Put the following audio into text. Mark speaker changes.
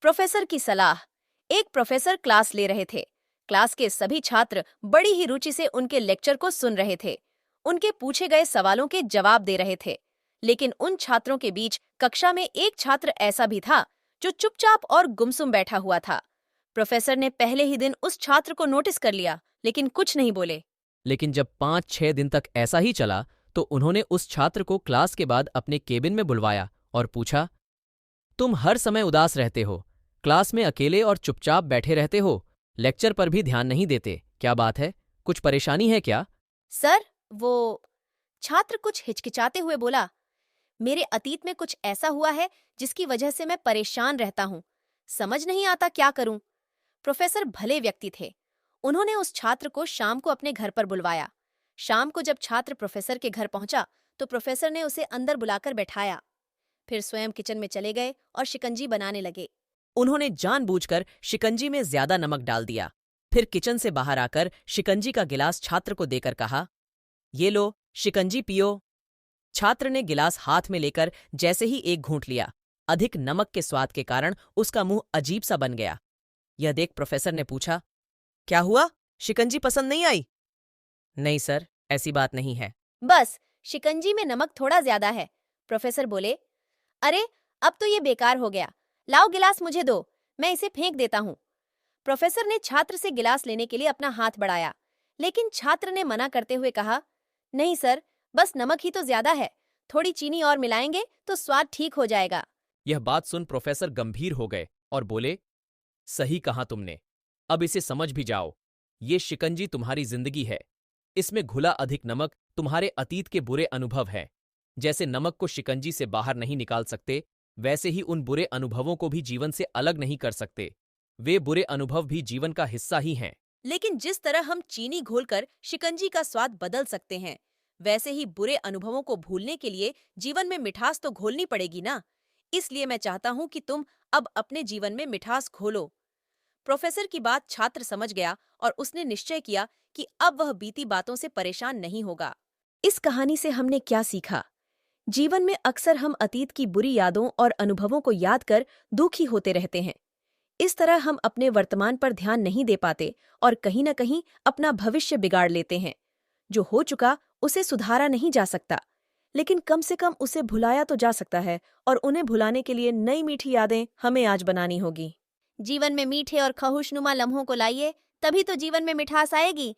Speaker 1: Professor की सलाह। एक प्रोफेसर क्लास ले रहे थे। क्लास के सभी छात्र बड़ी ही रुचि से उनके लेक्चर को सुन रहे थे। उनके पूछे गए सवालों के जवाब दे रहे थे। लेकिन उन छात्रों के बीच कक्षा में एक छात्र ऐसा भी था जो चुपचाप और गुमसुम बैठा हुआ था। प्रोफेसर ने पहले ही दिन उस छात्र को नोटिस कर लिया, लेकिन कुछ नहीं बोले।
Speaker 2: लेकिन जब 5-6 दिन तक ऐसा ही चला तो उन्होंने उस छात्र को क्लास के बाद अपने केबिन में बुलवाया और पूछा, तुम हर समय उदास रहते हो, क्लास में अकेले और चुपचाप बैठे रहते हो, लेक्चर पर भी ध्यान नहीं देते, क्या बात है? कुछ परेशानी है क्या?
Speaker 1: सर, वो छात्र कुछ हिचकिचाते हुए बोला, मेरे अतीत में कुछ ऐसा हुआ है जिसकी वजह से मैं परेशान रहता हूँ। समझ नहीं आता क्या करूं। प्रोफेसर भले व्यक्ति थे। उन्होंने उस छात्र को शाम को अपने घर पर बुलवाया। शाम को जब छात्र प्रोफेसर के घर पहुंचा तो प्रोफेसर ने उसे अंदर बुलाकर बैठाया। फिर स्वयं किचन में चले गए और शिकंजी बनाने लगे।
Speaker 2: उन्होंने जानबूझकर शिकंजी में ज्यादा नमक डाल दिया। फिर किचन से बाहर आकर शिकंजी का गिलास छात्र को देकर कहा, ये लो, शिकंजी पियो। छात्र ने गिलास हाथ में लेकर जैसे ही एक घूंट लिया, अधिक नमक के स्वाद के कारण उसका मुंह अजीब सा बन गया। यह देख प्रोफेसर ने पूछा, क्या हुआ? शिकंजी पसंद नहीं आई? नहीं सर, ऐसी बात नहीं है।
Speaker 1: बस शिकंजी में नमक थोड़ा ज्यादा है। प्रोफेसर बोले, अरे अब तो ये बेकार हो गया। लाओ गिलास मुझे दो, मैं इसे फेंक देता हूँ। प्रोफेसर ने छात्र से गिलास लेने के लिए अपना हाथ बढ़ाया, लेकिन छात्र ने मना करते हुए कहा, नहीं सर, बस नमक ही तो ज्यादा है। थोड़ी चीनी और मिलाएंगे तो स्वाद ठीक हो जाएगा।
Speaker 2: यह बात सुन प्रोफेसर गंभीर हो गए और बोले, सही कहा तुमने, अब इसे समझ भी जाओ। ये शिकंजी तुम्हारी जिंदगी है। इसमें घुला अधिक नमक तुम्हारे अतीत के बुरे अनुभव हैं। जैसे नमक को शिकंजी से बाहर नहीं निकाल सकते, वैसे ही उन बुरे अनुभवों को भी जीवन से अलग नहीं कर सकते। वे बुरे अनुभव भी जीवन का हिस्सा ही हैं।
Speaker 1: लेकिन जिस तरह हम चीनी घोलकर शिकंजी का स्वाद बदल सकते हैं, वैसे ही बुरे अनुभवों को भूलने के लिए जीवन में मिठास तो घोलनी पड़ेगी ना। इसलिए मैं चाहता हूँ कि तुम अब अपने जीवन में मिठास घोलो। प्रोफेसर की बात छात्र समझ गया और उसने निश्चय किया कि अब वह बीती बातों से परेशान नहीं होगा। इस कहानी से हमने क्या सीखा? जीवन में अक्सर हम अतीत की बुरी यादों और अनुभवों को याद कर दुखी होते रहते हैं। इस तरह हम अपने वर्तमान पर ध्यान नहीं दे पाते और कहीं न कहीं अपना भविष्य बिगाड़ लेते हैं। जो हो चुका उसे सुधारा नहीं जा सकता, लेकिन कम से कम उसे भुलाया तो जा सकता है, और उन्हें भुलाने के लिए नई मीठी यादें हमें आज बनानी होगी। जीवन में मीठे और खुशनुमा लम्हों को लाइए, तभी तो जीवन में मिठास आएगी।